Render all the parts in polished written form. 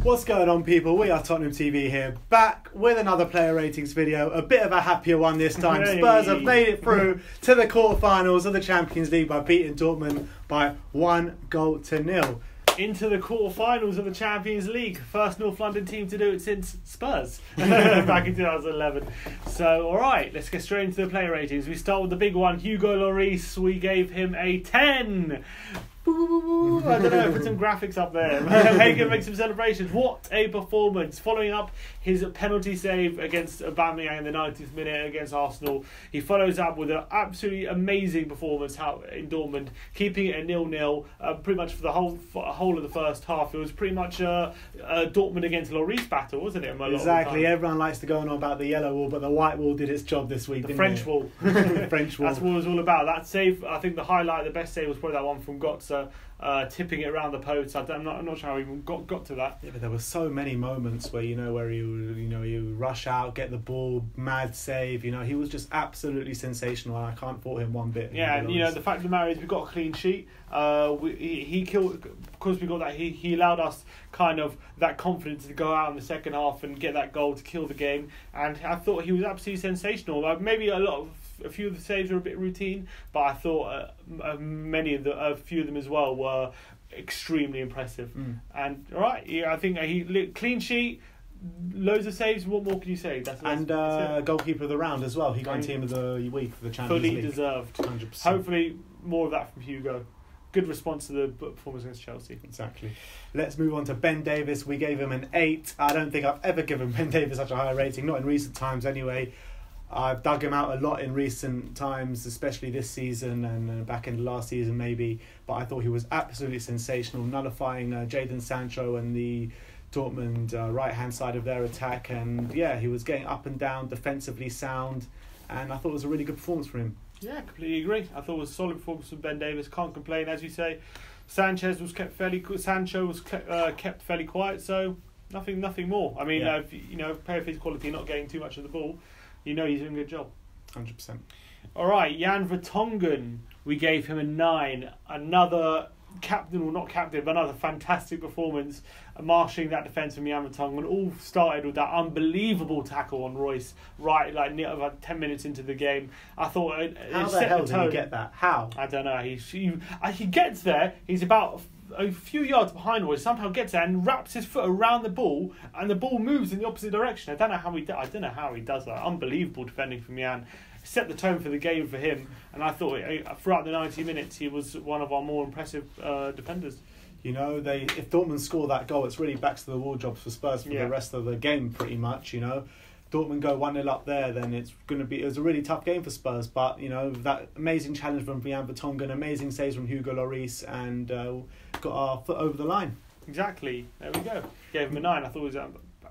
What's going on, people? We are Tottenham TV here, back with another player ratings video. A bit of a happier one this time. Hey. Spurs have made it through to the quarterfinals of the Champions League by beating Dortmund by 1-0. Into the quarterfinals of the Champions League. First North London team to do it since Spurs back in 2011. So, alright, let's get straight into the player ratings. We start with the big one, Hugo Lloris. We gave him a 10. I don't know, put some graphics up there. Make some celebrations. What a performance. Following up his penalty save against Aubameyang in the 90th minute against Arsenal, he follows up with an absolutely amazing performance in Dortmund, keeping it a 0-0 pretty much for the whole of the first half. It was pretty much a Dortmund against Lloris battle, wasn't it? Exactly. Everyone likes to go on about the yellow wall, but the white wall did its job this week. The French wall. French wall. That's what it was all about. That save, I think the best save was probably that one from Götze. Tipping it around the post. I'm not sure how he even got to that. Yeah, but there were so many moments where you rush out, get the ball, mad save. He was just absolutely sensational, and I can't fault him one bit. Yeah, and the fact of the matter is we got a clean sheet. He killed, because we got that. He allowed us kind of that confidence to go out in the second half and get that goal to kill the game. And I thought he was absolutely sensational. Maybe a few of the saves were a bit routine, but I thought a few of them as well were extremely impressive. And I think he clean sheet, loads of saves. What more can you say? That's goalkeeper of the round as well. He got team of the week for the Champions League. Fully deserved. 100%. Hopefully more of that from Hugo. Good response to the performance against Chelsea. Exactly. Let's move on to Ben Davies. We gave him an 8. I don't think I've ever given Ben Davies such a high rating, not in recent times anyway. I've dug him out a lot in recent times, especially this season and back in the last season maybe. But I thought he was absolutely sensational, nullifying Jadon Sancho and the Dortmund right-hand side of their attack. And yeah, he was getting up and down, defensively sound. And I thought it was a really good performance for him. Yeah, completely agree. I thought it was a solid performance from Ben Davies. Can't complain, as you say. Sancho was kept fairly quiet, so nothing more. I mean, player of his quality, not getting too much of the ball, he's doing a good job. 100%. All right, Jan Vertonghen, we gave him a 9. Another another fantastic performance, marshalling that defence from Jan Vertonghen. All started with that unbelievable tackle on Royce, about 10 minutes into the game. I thought how the hell did he get that? How? I don't know. He gets there. He's about a few yards behind Royce, somehow gets there and wraps his foot around the ball, and the ball moves in the opposite direction. I don't know how he does that. Unbelievable defending from Jan. Set the tone for the game for him, and I thought throughout the 90 minutes he was one of our more impressive defenders. If Dortmund score that goal, it's really backs to the wall jobs for Spurs for the rest of the game pretty much. Dortmund go 1-0 up there, then it was a really tough game for Spurs. But that amazing challenge from Jan Vertonghen, amazing saves from Hugo Lloris, and got our foot over the line. Exactly. There we go. Gave him a 9. I thought it was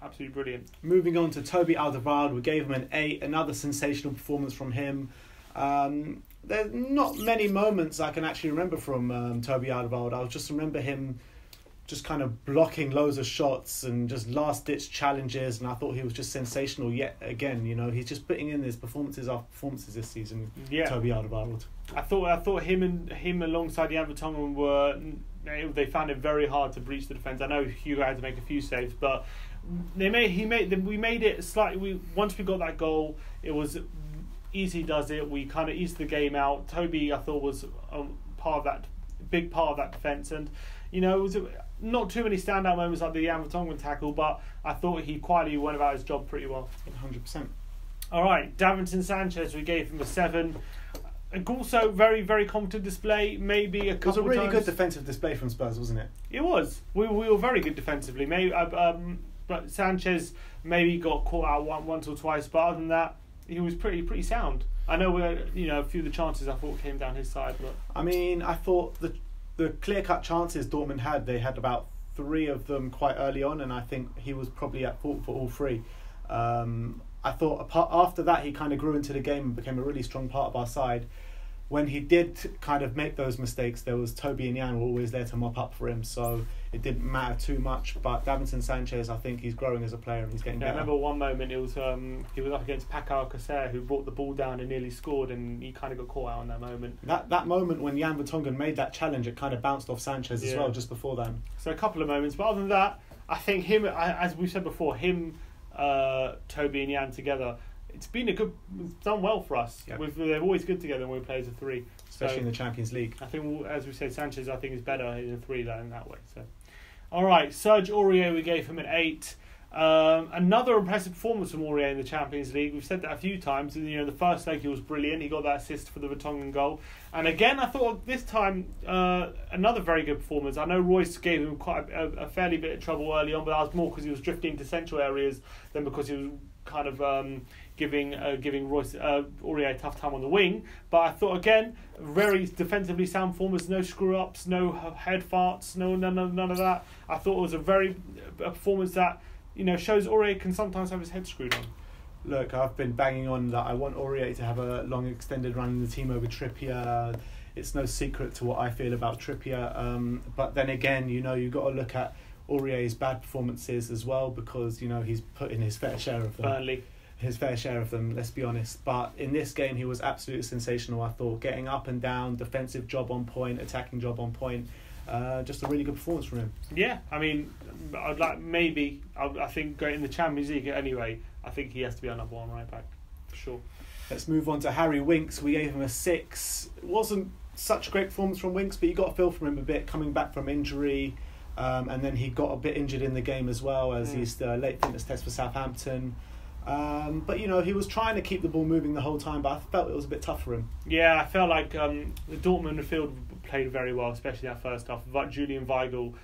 absolutely brilliant. Moving on to Toby Alderweireld, we gave him an 8. Another sensational performance from him. There's not many moments I can actually remember from Toby Alderweireld. I just remember him just kind of blocking loads of shots and just last-ditch challenges, and I thought he was just sensational yet again. He's just putting in his performances after performances this season. Yeah. Toby Alderweireld. I thought him alongside Jan Vertonghen they found it very hard to breach the defence. I know Hugo had to make a few saves, but we made it slightly. Once we got that goal, it was easy. Does it? We kind of eased the game out. Toby, I thought, was big part of that defence, and it was not too many standout moments like the Jan Vertonghen tackle, but I thought he quietly went about his job pretty well. 100%. All right, Davinson Sanchez, we gave him a 7. Also, very, very competent display. Maybe a couple of times. It was a really good defensive display from Spurs, wasn't it? It was. We were very good defensively. Maybe, but Sanchez maybe got caught out once or twice. But other than that, he was pretty sound. I know a few of the chances I thought came down his side, but I mean, I thought the clear-cut chances Dortmund had, they had about 3 of them quite early on, and I think he was probably at fault for all 3. I thought after that he kind of grew into the game and became a really strong part of our side. When he did kind of make those mistakes, there was Toby and Jan were always there to mop up for him, so it didn't matter too much. But Davinson Sanchez, I think he's growing as a player and he's getting better. I remember one moment he was up against Paco Alcacer, who brought the ball down and nearly scored, and he kind of got caught out in that moment. That moment when Jan Vertonghen made that challenge, it kind of bounced off Sanchez as well just before then. So a couple of moments, but other than that, I think him, as we said before, him, Toby and Jan together, it's done well for us. Yep. They're always good together when we play as a three. Especially in the Champions League. I think, as we said, Sanchez, I think, is better in a three in that way. So, all right, Serge Aurier, we gave him an 8. Another impressive performance from Aurier in the Champions League. We've said that a few times. The first leg he was brilliant. He got that assist for the Vertonghen goal. And again, I thought this time another very good performance. I know Royce gave him quite a fairly bit of trouble early on, but that was more because he was drifting to central areas than because he was kind of giving Royce Aurier a tough time on the wing. But I thought again, very defensively sound performance, no screw ups, no head farts, none of that. I thought it was a performance that shows Aurier can sometimes have his head screwed on. Look, I've been banging on that I want Aurier to have a long extended run in the team over Trippier. It's no secret to what I feel about Trippier. But then again, you've got to look at Aurier's bad performances as well, because he's put in his fair share of them. Burnley. His fair share of them, let's be honest. But in this game, he was absolutely sensational, I thought. Getting up and down, defensive job on point, attacking job on point. Just a really good performance from him. Yeah, I mean, I think in the Champions League anyway, I think he has to be our number one right back, for sure. Let's move on to Harry Winks. We gave him a 6. It wasn't such a great performance from Winks, but you got a feel from him a bit, coming back from injury. And then he got a bit injured in the game as well, as he's the late fitness test for Southampton. But he was trying to keep the ball moving the whole time, but I felt it was a bit tough for him. Yeah, I felt like the Dortmund midfield played very well, especially that first half. But Julian Weigl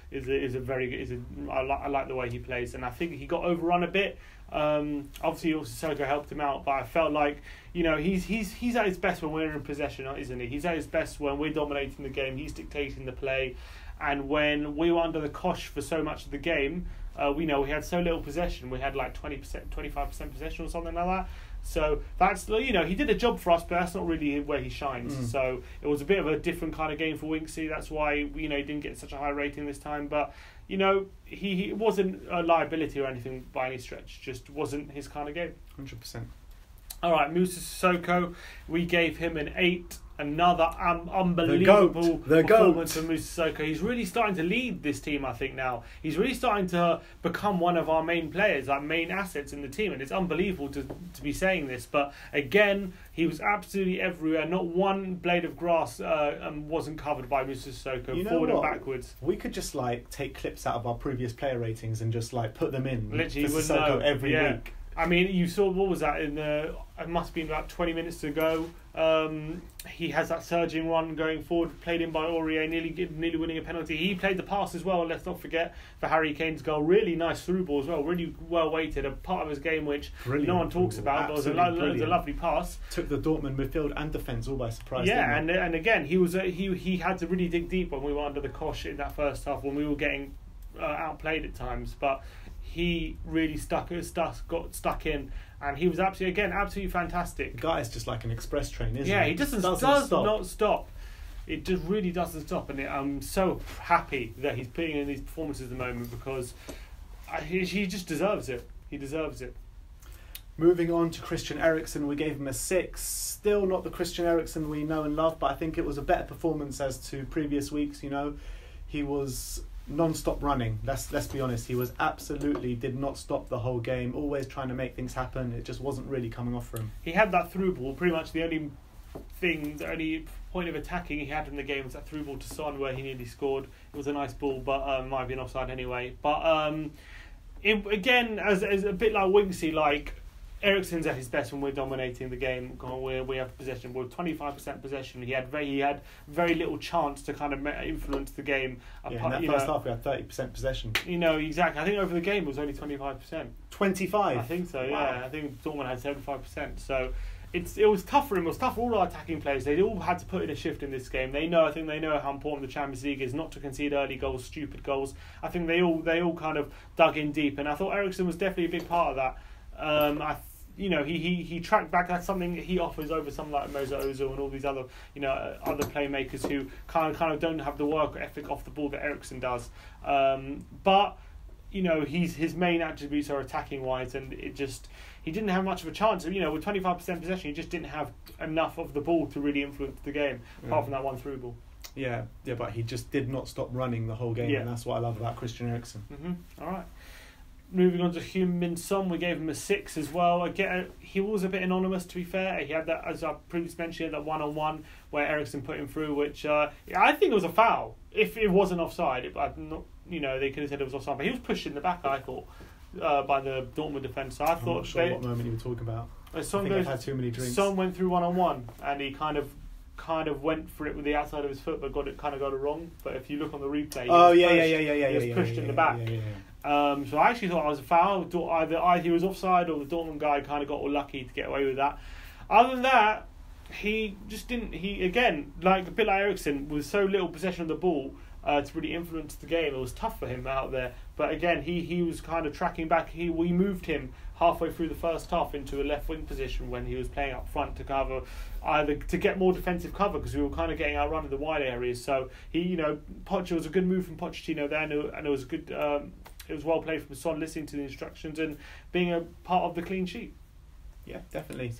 I like the way he plays, and I think he got overrun a bit. Obviously, also Sissoko helped him out, but I felt like he's at his best when we're in possession, isn't he? He's at his best when we're dominating the game. He's dictating the play, and when we were under the cosh for so much of the game. We had so little possession. We had like 20%, 25% possession or something like that. So that's he did a job for us, but that's not really where he shines. So it was a bit of a different kind of game for Winksy. That's why he didn't get such a high rating this time. But he wasn't a liability or anything by any stretch. Just wasn't his kind of game. 100%. All right, Moussa Sissoko, we gave him an 8. Another unbelievable performance from Moussa Sissoko. He's really starting to lead this team, I think, now. He's really starting to become one of our main players, our main assets in the team. And it's unbelievable to be saying this. But again, he was absolutely everywhere. Not one blade of grass wasn't covered by Moussa Sissoko, forward and backwards. We could just take clips out of our previous player ratings and just put them in. Literally, for Sissoko every week. I mean, you saw, what was that? It must have been about 20 minutes to go. He has that surging run going forward, played in by Aurier, nearly winning a penalty. He played the pass as well, let's not forget, for Harry Kane's goal. Really nice through ball as well, really well weighted. A part of his game which no one talks about, but it was a lovely pass. Took the Dortmund midfield and defence all by surprise. Yeah, and again, he had to really dig deep when we were under the cosh in that first half, when we were getting outplayed at times. But he really got stuck in, and he was absolutely fantastic. The guy is just like an express train, isn't he? Yeah, he does not stop. It just really doesn't stop, and I'm so happy that he's putting in these performances at the moment, because he just deserves it. He deserves it. Moving on to Christian Eriksen, we gave him a 6. Still not the Christian Eriksen we know and love, but I think it was a better performance as to previous weeks. He was non-stop running. Let's be honest. He was did not stop the whole game. Always trying to make things happen. It just wasn't really coming off for him. He had that through ball. Pretty much the only point of attacking he had in the game was that through ball to Son, where he nearly scored. It was a nice ball, but might have been offside anyway. But again, as a bit like Winksy, Eriksen's at his best when we're dominating the game, where we have possession. We're 25% possession. He had very little chance to kind of influence the game. In that first half, we had 30% possession. Exactly. I think over the game it was only 25%. 25? I think so. Wow. Yeah, I think Dortmund had 75%. So it was tough for him. It was tough for all our attacking players. They all had to put in a shift in this game. I think they know how important the Champions League is, not to concede early goals, stupid goals. I think they all kind of dug in deep, and I thought Eriksen was definitely a big part of that. He tracked back. That's something he offers over someone like Mesut Ozil and all these other playmakers who kind of don't have the work ethic off the ball that Eriksen does. But his main attributes are attacking wise, and he didn't have much of a chance. With 25% possession, he just didn't have enough of the ball to really influence the game, apart from that one through ball. Yeah, but he just did not stop running the whole game, and that's what I love about Christian Eriksen. All right. Moving on to Heung-min Son, we gave him a 6 as well. Again, he was a bit anonymous, to be fair. He had that, as I previously mentioned, that one-on-one where Eriksen put him through, which I think it was a foul. If it wasn't offside, they could have said it was offside. But he was pushed in the back, I thought, by the Dortmund defence. I'm not sure what moment you were talking about. I think I've had too many drinks. Son went through one-on-one, and he kind of went for it with the outside of his foot, but got it wrong. But if you look on the replay, he was pushed in the back. So I actually thought it was a foul. Either he was offside, or the Dortmund guy kind of got all lucky to get away with that. Other than that, he just didn't. He again, like a bit like Eriksen, with so little possession of the ball to really influence the game. It was tough for him out there. But again, he was kind of tracking back. We moved him halfway through the first half into a left wing position when he was playing up front to cover, either to get more defensive cover, because we were kind of getting outrun in the wide areas. So Poch, was a good move from Pochettino there, and it was a good. It was well played from Son, listening to the instructions and being a part of the clean sheet. Yeah, definitely.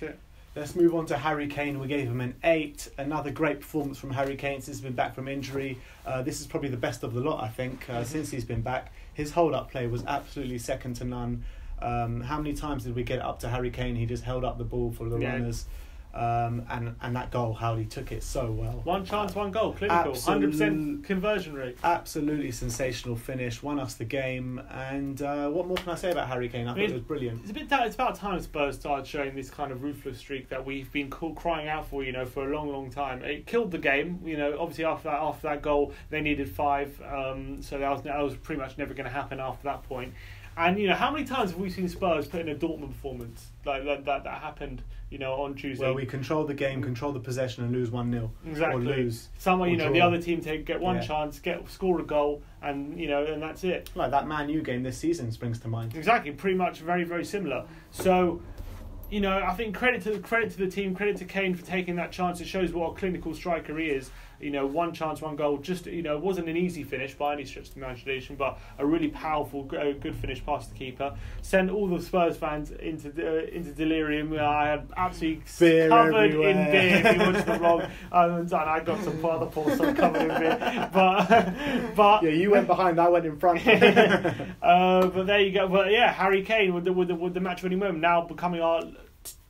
Let's move on to Harry Kane. We gave him an 8. Another great performance from Harry Kane since he's been back from injury. This is probably the best of the lot, I think, since he's been back. His hold-up play was absolutely second to none. How many times did we get it up to Harry Kane? He just held up the ball for the runners. And that goal, how he took it so well. One chance, one goal, clinical, 100% conversion rate. Absolutely sensational finish, won us the game. And what more can I say about Harry Kane? I thought it was brilliant. It's about time Spurs started showing this kind of ruthless streak that we've been crying out for, for a long time. It killed the game. Obviously after that goal, they needed 5. So that was pretty much never going to happen after that point. And how many times have we seen Spurs put in a Dortmund performance like that happened? On Tuesday. Well, we control the game, control the possession, and lose 1-0. Exactly. Or lose. Somewhere, the other team get one chance, score a goal, and and that's it. Like that Man U game this season springs to mind. Exactly, pretty much very, very similar. So, I think credit to the team, credit to Kane for taking that chance. It shows what a clinical striker he is. One chance, one goal. Just it wasn't an easy finish by any stretch of the imagination, but a really powerful, good finish past the keeper. Sent all the Spurs fans into delirium. I had absolutely beer covered everywhere. in beer. If you watched the vlog, and I got some other poor stuff covered in beer. But yeah, you went behind, I went in front. But there you go. But yeah, Harry Kane with the match-winning moment, now becoming our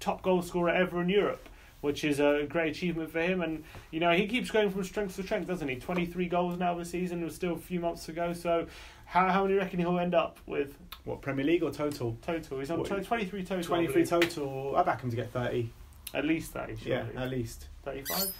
top goal scorer ever in Europe, which is a great achievement for him. And he keeps going from strength to strength, doesn't he? 23 goals now this season. It was still a few months to go. So how many do you reckon he'll end up with? What, Premier League or total? Total. He's on 23 total. 23 total. I back him to get 30. At least 30. Surely. Yeah, at least 35.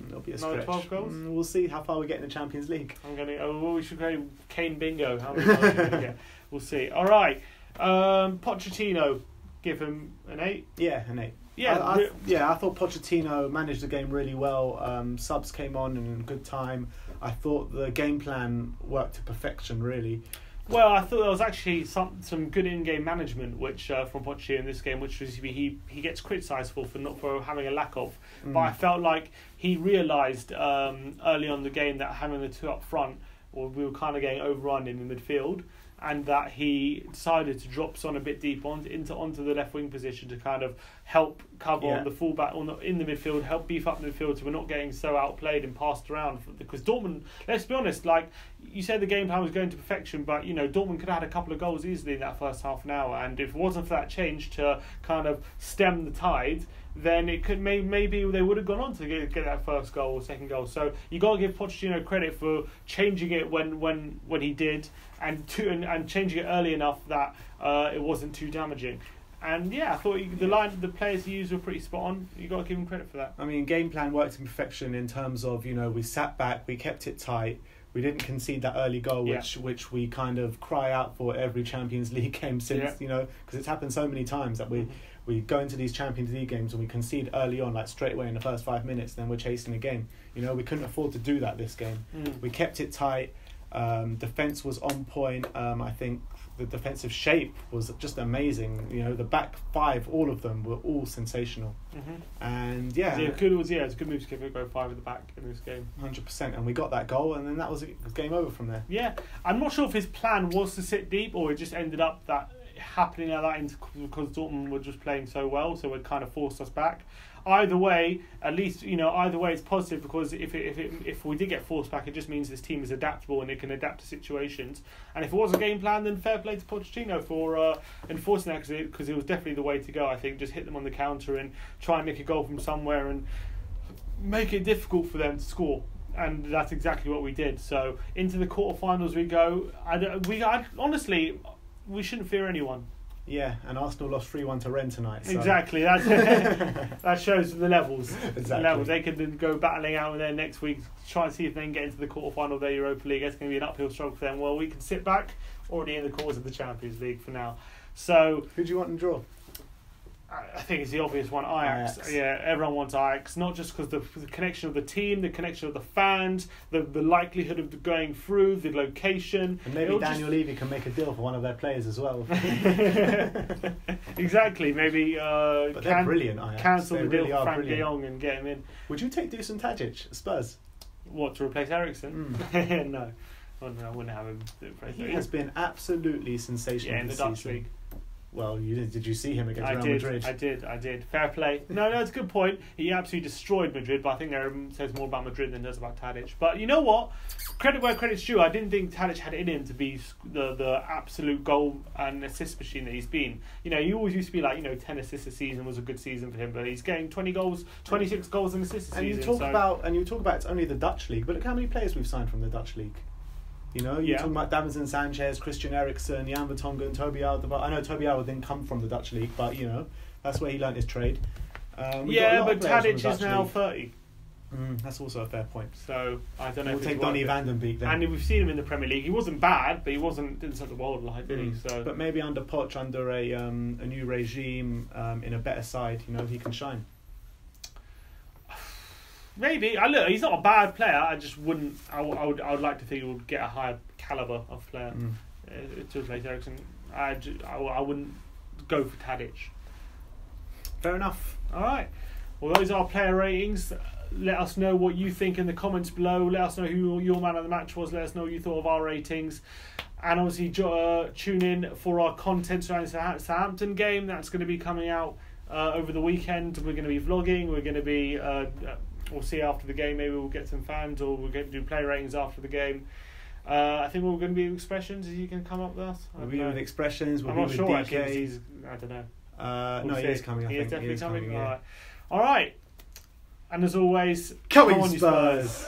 It'll be a stretch. 12 goals. We'll see how far we get in the Champions League. We should go Kane bingo. How many goals are we gonna get? We'll see. All right. Pochettino, give him an 8. Yeah, an 8. I thought Pochettino managed the game really well. Subs came on in good time. I thought the game plan worked to perfection, really. Well, I thought there was actually some good in-game management, which from Pochettino in this game, which was he gets criticised for having a lack of. But I felt like he realised early on in the game that having the 2 up front, we were kind of getting overrun in the midfield, and that he decided to drop Son a bit deep onto the left wing position to kind of help cover on the fullback in the midfield, help beef up the midfield so we're not getting so outplayed and passed around. Because Dortmund, let's be honest, like you said, the game plan was going to perfection, but Dortmund could have had a couple of goals easily in that first half an hour, and if it wasn't for that change to kind of stem the tide, then it could maybe they would have gone on to get that first goal or second goal. So you got to give Pochettino credit for changing it when he did, and changing it early enough that it wasn't too damaging. And yeah, I thought the players he used were pretty spot on. You got to give him credit for that. I mean, game plan worked in perfection in terms of we sat back, we kept it tight. We didn't concede that early goal, which we kind of cry out for every Champions League game since, because it's happened so many times that we go into these Champions League games and we concede early on, like straight away in the first 5 minutes, then we're chasing a game. We couldn't afford to do that this game. We kept it tight. Defence was on point. I think the defensive shape was just amazing. The back 5, all of them were all sensational. And it's a good move to go 5 at the back in this game. 100%, and we got that goal, and then that was game over from there. Yeah, I'm not sure if his plan was to sit deep or it just ended up that happening like that because Dortmund were just playing so well, so it kind of forced us back. either way, at least either way it's positive, because if we did get forced back, it just means this team is adaptable and it can adapt to situations. And if it was a game plan, then fair play to Pochettino for enforcing that, because it was definitely the way to go. I think just hit them on the counter and try and make a goal from somewhere and make it difficult for them to score. And that's exactly what we did. So into the quarterfinals we go. Honestly, we shouldn't fear anyone. Yeah, and Arsenal lost 3-1 to Rennes tonight. So. Exactly, that shows the levels. Exactly. The levels. They could then go battling out there next week, try and see if they can get into the quarterfinal of their Europa League. It's going to be an uphill struggle for them. Well, we can sit back, already in the cause of the Champions League for now. So, who do you want to draw? I think it's the obvious one, Ajax. Yeah, everyone wants Ajax, not just because the connection of the team, the connection of the fans, the likelihood of going through, the location. And maybe Daniel Levy can make a deal for one of their players as well. Exactly, maybe but they're brilliant, Ajax. Cancel the deal really for Frank de Jong and get him in. Would you take Dusan Tadic at Spurs? What, to replace Eriksen? No. I wouldn't have him to replace He has been absolutely sensational in the Dutch league. Well, did you see him against Real Madrid? I did. Fair play. No, it's a good point. He absolutely destroyed Madrid, but I think there says more about Madrid than it does about Tadic. But you know what? Credit where credit's due. I didn't think Tadic had it in him to be the absolute goal and assist machine that he's been. He always used to be like, 10 assists a season was a good season for him, but he's getting 20 goals, 26 goals and assists a season. You talk about it's only the Dutch league, but look how many players we've signed from the Dutch league. You're talking about Davinson Sanchez, Christian Eriksen, Jan Vertonghen, Toby Alderweireld. I know Toby Alderweireld didn't come from the Dutch league, but that's where he learnt his trade. But Tadic is now 30. That's also a fair point. So I don't know. We'll take Donny van den Beek then. And we've seen him in the Premier League. He wasn't bad, but didn't set the world alight, did he? So, but maybe under Poch, under a new regime, in a better side, he can shine. Maybe. Look, he's not a bad player. I just wouldn't. I would like to think he would get a higher caliber of player to replace Eriksen. I wouldn't go for Tadic. Fair enough. All right. Well, those are player ratings. Let us know what you think in the comments below. Let us know who your man of the match was. Let us know what you thought of our ratings. And obviously, tune in for our content surrounding the Southampton game. That's going to be coming out over the weekend. We're going to be vlogging. We're going to be... we'll see after the game. Maybe we'll get some fans, or we'll do player ratings after the game. I think we're going to be with Expressions. Is he going to come up with us? We'll be with Expressions. I'm not sure. Actually, I don't know. No, he is coming. He is definitely coming. All right. And as always, come on, Spurs.